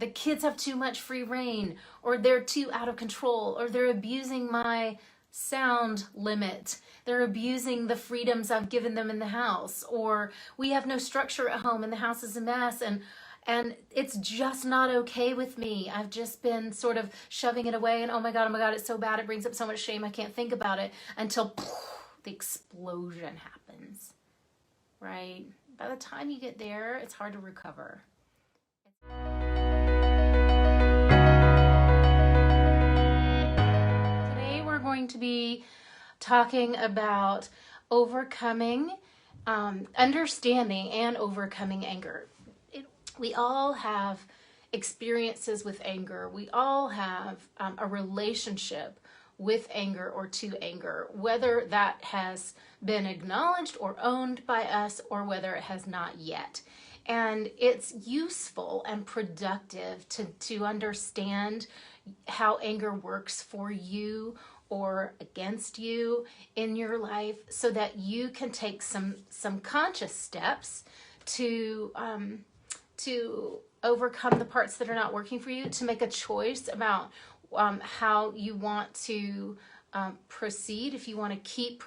the kids have too much free reign, or they're too out of control, or they're abusing my sound limit. They're abusing the freedoms I've given them in the house, or we have no structure at home and the house is a mess, and it's just not okay with me. I've just been sort of shoving it away, and oh my God, it's so bad. It brings up so much shame. I can't think about it until the explosion happens, right? By the time you get there, it's hard to recover. Today we're going to be talking about overcoming, understanding and overcoming anger. We all have experiences with anger. We all have a relationship with anger or to anger, whether that has been acknowledged or owned by us or whether it has not yet. And it's useful and productive to understand how anger works for you or against you in your life, so that you can take some conscious steps to overcome the parts that are not working for you, to make a choice about how you want to proceed, if you want to keep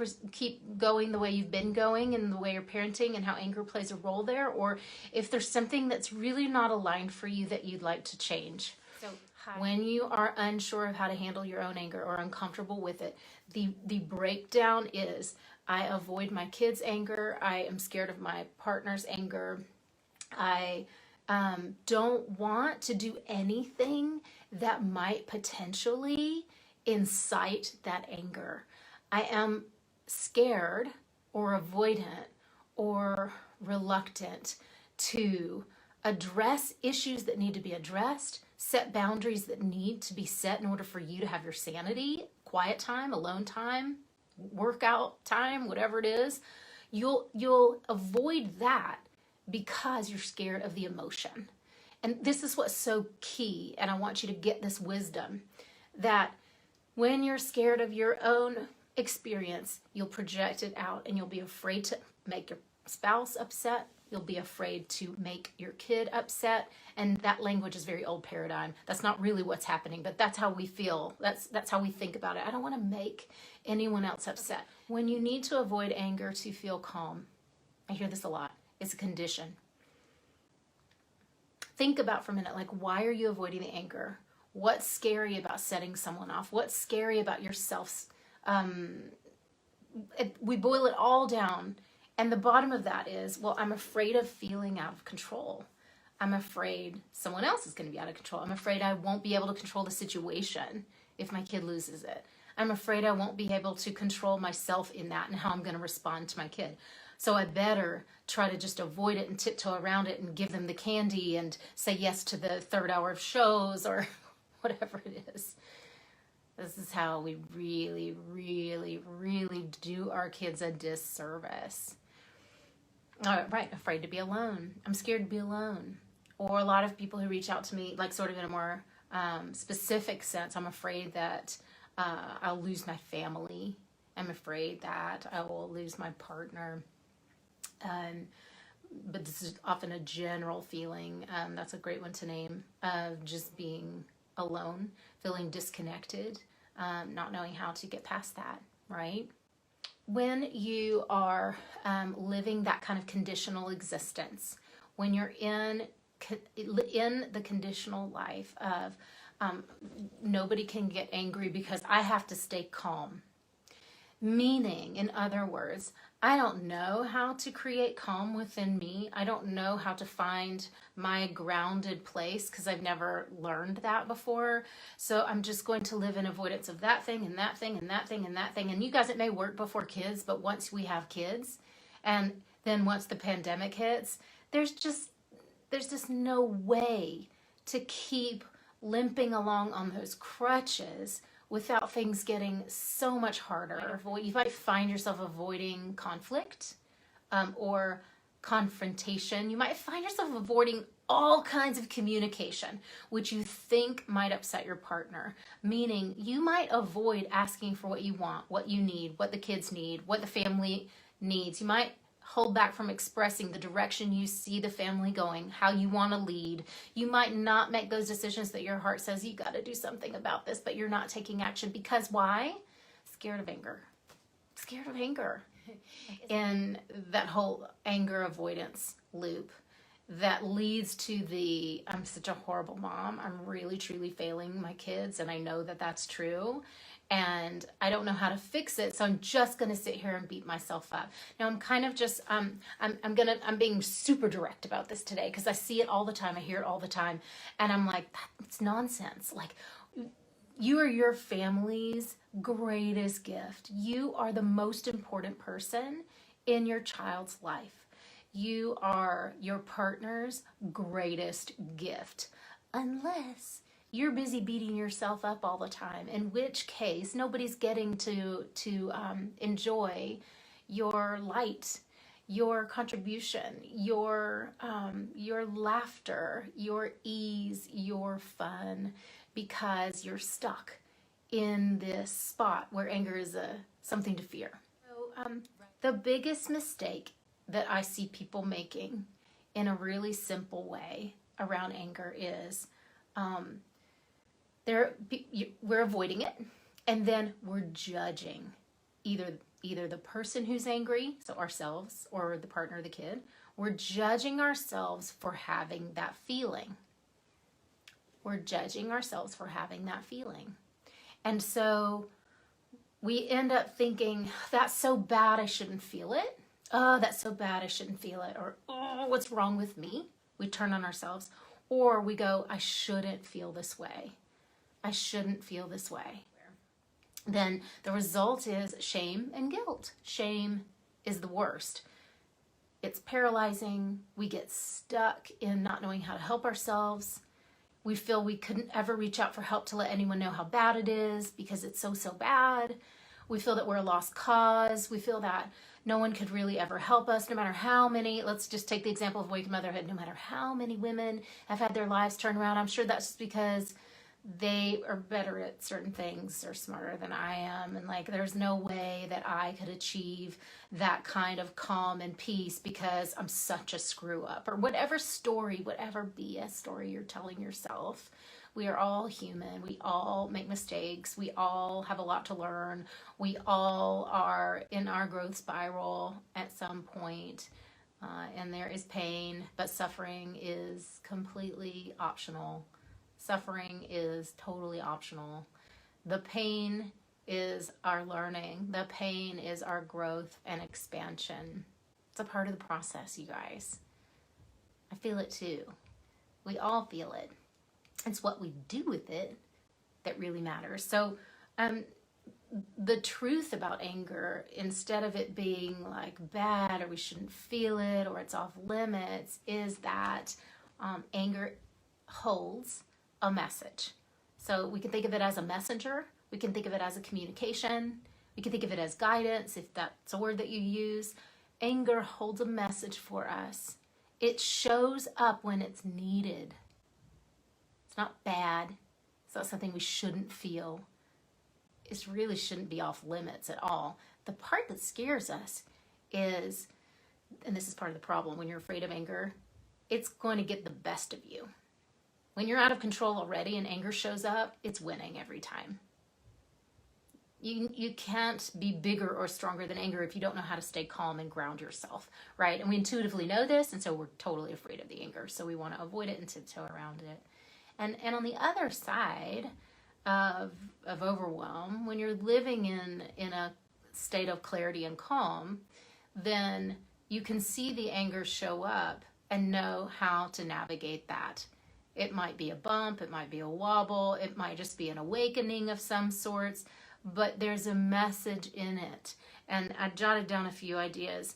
going the way you've been going and the way you're parenting, and how anger plays a role there, or if there's something that's really not aligned for you that you'd like to change. So when you are unsure of how to handle your own anger or uncomfortable with it, the breakdown is: I avoid my kids' anger, I am scared of my partner's anger, I don't want to do anything that might potentially incite that anger. I am scared or avoidant or reluctant to address issues that need to be addressed, set boundaries that need to be set in order for you to have your sanity, quiet time, alone time, workout time, whatever it is. You'll avoid that because you're scared of the emotion. And this is what's so key, and I want you to get this wisdom, that when you're scared of your own experience, you'll project it out, and you'll be afraid to make your spouse upset. You'll be afraid to make your kid upset. And that language is very old paradigm. That's not really what's happening, but that's how we feel. That's how we think about it. I don't want to make anyone else upset. When you need to avoid anger to feel calm, I hear this a lot. It's a condition. Think about for a minute, like, why are you avoiding the anger? What's scary about setting someone off? What's scary about yourself? We boil it all down. And the bottom of that is, well, I'm afraid of feeling out of control. I'm afraid someone else is going to be out of control. I'm afraid I won't be able to control the situation if my kid loses it. I'm afraid I won't be able to control myself in that and how I'm going to respond to my kid. So I better try to just avoid it and tiptoe around it and give them the candy and say yes to the third hour of shows or whatever it is. This is how we really, really, really do our kids a disservice. Right, afraid to be alone. I'm scared to be alone. Or a lot of people who reach out to me, like sort of in a more specific sense, I'm afraid that I'll lose my family. I'm afraid that I will lose my partner. But this is often a general feeling. That's a great one to name, of just being alone, feeling disconnected, not knowing how to get past that, right? When you are living that kind of conditional existence, when you're in the conditional life of nobody can get angry because I have to stay calm. Meaning, in other words, I don't know how to create calm within me. I don't know how to find my grounded place because I've never learned that before. So I'm just going to live in avoidance of that thing and that thing and that thing and that thing. And you guys, it may work before kids, but once we have kids, and then once the pandemic hits, there's just no way to keep limping along on those crutches without things getting so much harder. You might find yourself avoiding conflict or confrontation. You might find yourself avoiding all kinds of communication, which you think might upset your partner. Meaning you might avoid asking for what you want, what you need, what the kids need, what the family needs. You might hold back from expressing the direction you see the family going, how you want to lead. You might not make those decisions that your heart says you got to do something about this, but you're not taking action because why? Scared of anger. Scared of anger. And that whole anger avoidance loop that leads to the, I'm such a horrible mom. I'm really truly failing my kids, and I know that that's true. And I don't know how to fix it, so I'm just gonna sit here and beat myself up. Now I'm kind of just I'm being super direct about this today because I see it all the time, I hear it all the time, and I'm like, it's nonsense. Like, you are your family's greatest gift. You are the most important person in your child's life. You are your partner's greatest gift, unless you're busy beating yourself up all the time, in which case nobody's getting to enjoy your light, your contribution, your laughter, your ease, your fun, because you're stuck in this spot where anger is something to fear. So the biggest mistake that I see people making in a really simple way around anger is we're avoiding it, and then we're judging either the person who's angry, so ourselves, or the partner or the kid. We're judging ourselves for having that feeling. We're judging ourselves for having that feeling. And so we end up thinking, that's so bad I shouldn't feel it. Oh, that's so bad I shouldn't feel it. Or, oh, what's wrong with me? We turn on ourselves. Or we go, I shouldn't feel this way. I shouldn't feel this way. Then the result is shame and guilt. Shame is the worst. It's paralyzing. We get stuck in not knowing how to help ourselves. We feel we couldn't ever reach out for help to let anyone know how bad it is because it's so bad. We feel that we're a lost cause. We feel that no one could really ever help us, no matter how many, let's just take the example of Awakened Motherhood, no matter how many women have had their lives turned around. I'm sure that's just because they are better at certain things or smarter than I am. And like, there's no way that I could achieve that kind of calm and peace because I'm such a screw up, or whatever story, whatever BS story you're telling yourself. We are all human. We all make mistakes. We all have a lot to learn. We all are in our growth spiral at some point. And there is pain, but suffering is completely optional. Suffering is totally optional. The pain is our learning. The pain is our growth and expansion. It's a part of the process, you guys. I feel it too. We all feel it. It's what we do with it that really matters. So the truth about anger, instead of it being like bad or we shouldn't feel it or it's off limits, is that anger holds a message. So we can think of it as a messenger. We can think of it as a communication. We can think of it as guidance, if that's a word that you use. Anger holds a message for us. It shows up when it's needed. It's not bad. It's not something we shouldn't feel. It really shouldn't be off limits at all. The part that scares us is, and this is part of the problem, when you're afraid of anger, it's going to get the best of you. When you're out of control already and anger shows up, it's winning every time. You can't be bigger or stronger than anger if you don't know how to stay calm and ground yourself, right? And we intuitively know this, and so we're totally afraid of the anger. So we want to avoid it and tiptoe around it. And on the other side of overwhelm, when you're living in a state of clarity and calm, then you can see the anger show up and know how to navigate that. It might be a bump, it might be a wobble, it might just be an awakening of some sorts, but there's a message in it. And I jotted down a few ideas.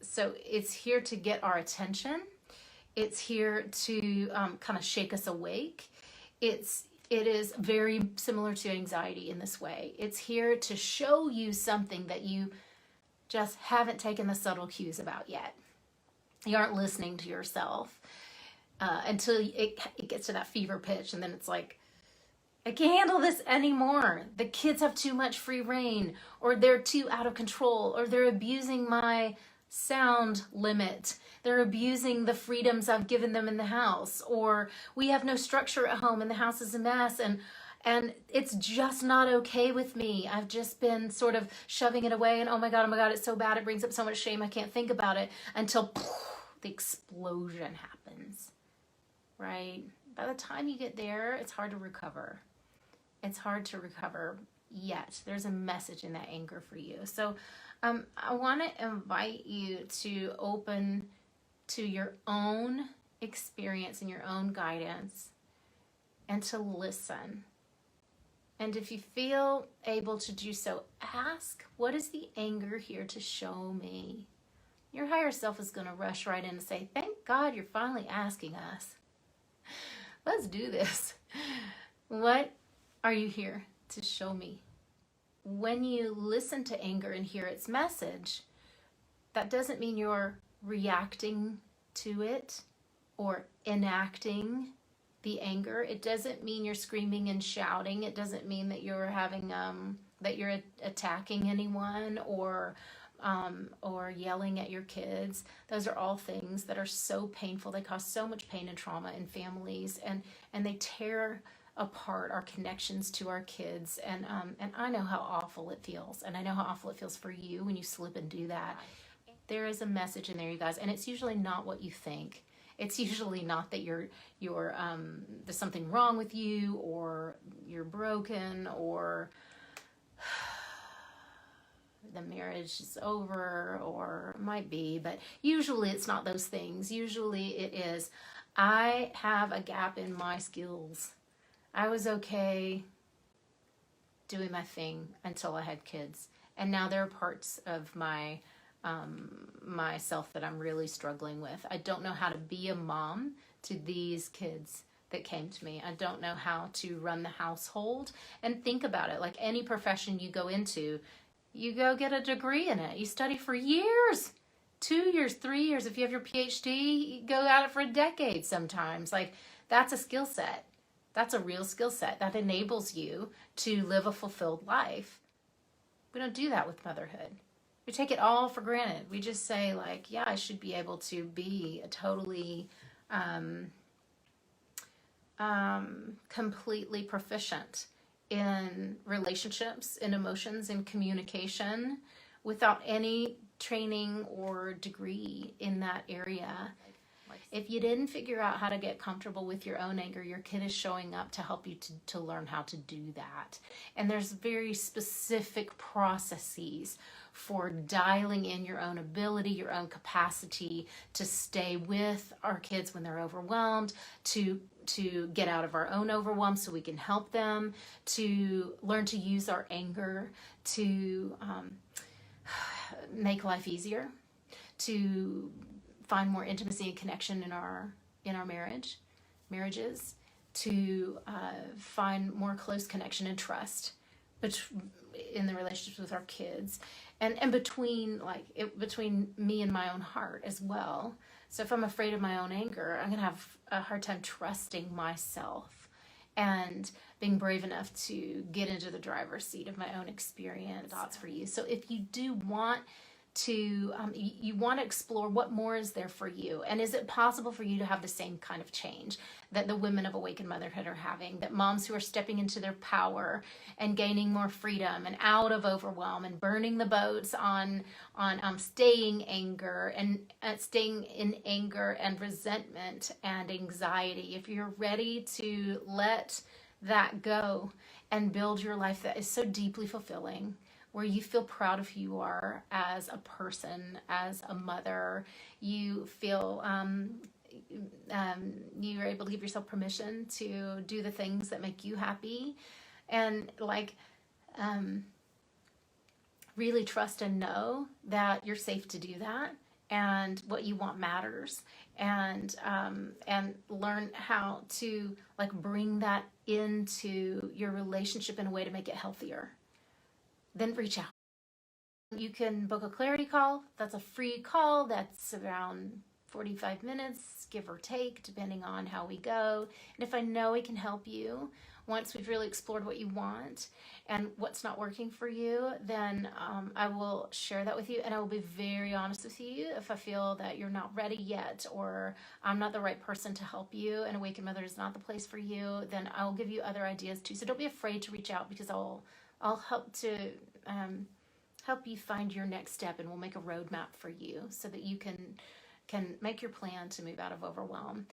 So it's here to get our attention. It's here to kind of shake us awake. It is very similar to anxiety in this way. It's here to show you something that you just haven't taken the subtle cues about yet. You aren't listening to yourself until it gets to that fever pitch, and then it's like, I can't handle this anymore. The kids have too much free reign, or they're too out of control, or they're abusing my sound limit. They're abusing the freedoms I've given them in the house, or we have no structure at home and the house is a mess, and it's just not okay with me. I've just been sort of shoving it away, and oh my God, it's so bad. It brings up so much shame. I can't think about it until the explosion happens, right? By the time you get there, it's hard to recover. It's hard to recover, yet there's a message in that anger for you. So I want to invite you to open to your own experience and your own guidance, and to listen. And if you feel able to do so, ask, what is the anger here to show me? Your higher self is going to rush right in and say, thank God you're finally asking us. Let's do this. What are you here to show me? When you listen to anger and hear its message, that doesn't mean you're reacting to it or enacting the anger. It doesn't mean you're screaming and shouting. It doesn't mean that you're having that you're attacking anyone or yelling at your kids. Those are all things that are so painful. They cause so much pain and trauma in families, and they tear apart our connections to our kids. And I know how awful it feels, and I know how awful it feels for you when you slip and do that. There is a message in there, you guys, and it's usually not what you think. It's usually not that you're there's something wrong with you, or you're broken, or the marriage is over, or might be, but usually it's not those things. Usually it is, I have a gap in my skills. I was okay doing my thing until I had kids, and now there are parts of myself that I'm really struggling with. I don't know how to be a mom to these kids that came to me. I don't know how to run the household. And think about it, like any profession you go into, you go get a degree in it. You study for years, 2 years, 3 years. If you have your PhD, you go at it for a decade sometimes. Like, that's a skill set. That's a real skill set that enables you to live a fulfilled life. We don't do that with motherhood. We take it all for granted. We just say, like, yeah, I should be able to be a totally completely proficient in relationships, in emotions, in communication, without any training or degree in that area. If you didn't figure out how to get comfortable with your own anger, your kid is showing up to help you to learn how to do that. And there's very specific processes for dialing in your own ability, your own capacity to stay with our kids when they're overwhelmed, to get out of our own overwhelm so we can help them, to learn to use our anger to make life easier, to find more intimacy and connection in our marriages, to find more close connection and trust in the relationships with our kids, and between me and my own heart as well. So if I'm afraid of my own anger, I'm gonna have a hard time trusting myself and being brave enough to get into the driver's seat of my own experience. Thoughts for you. So if you do want to you want to explore what more is there for you, and is it possible for you to have the same kind of change that the women of Awakened Motherhood are having, that moms who are stepping into their power and gaining more freedom and out of overwhelm and burning the boats on staying staying in anger and resentment and anxiety. If you're ready to let that go and build your life that is so deeply fulfilling, where you feel proud of who you are as a person, as a mother, you feel you're able to give yourself permission to do the things that make you happy, and really trust and know that you're safe to do that, and what you want matters, and learn how to bring that into your relationship in a way to make it healthier. Then reach out. You can book a clarity call. That's a free call. That's around 45 minutes, give or take, depending on how we go. And if I know I can help you once we've really explored what you want and what's not working for you, then I will share that with you, and I will be very honest with you if I feel that you're not ready yet, or I'm not the right person to help you and Awakened Mother is not the place for you. Then I'll give you other ideas too. So don't be afraid to reach out, because I'll help to help you find your next step, and we'll make a roadmap for you so that you can make your plan to move out of overwhelm.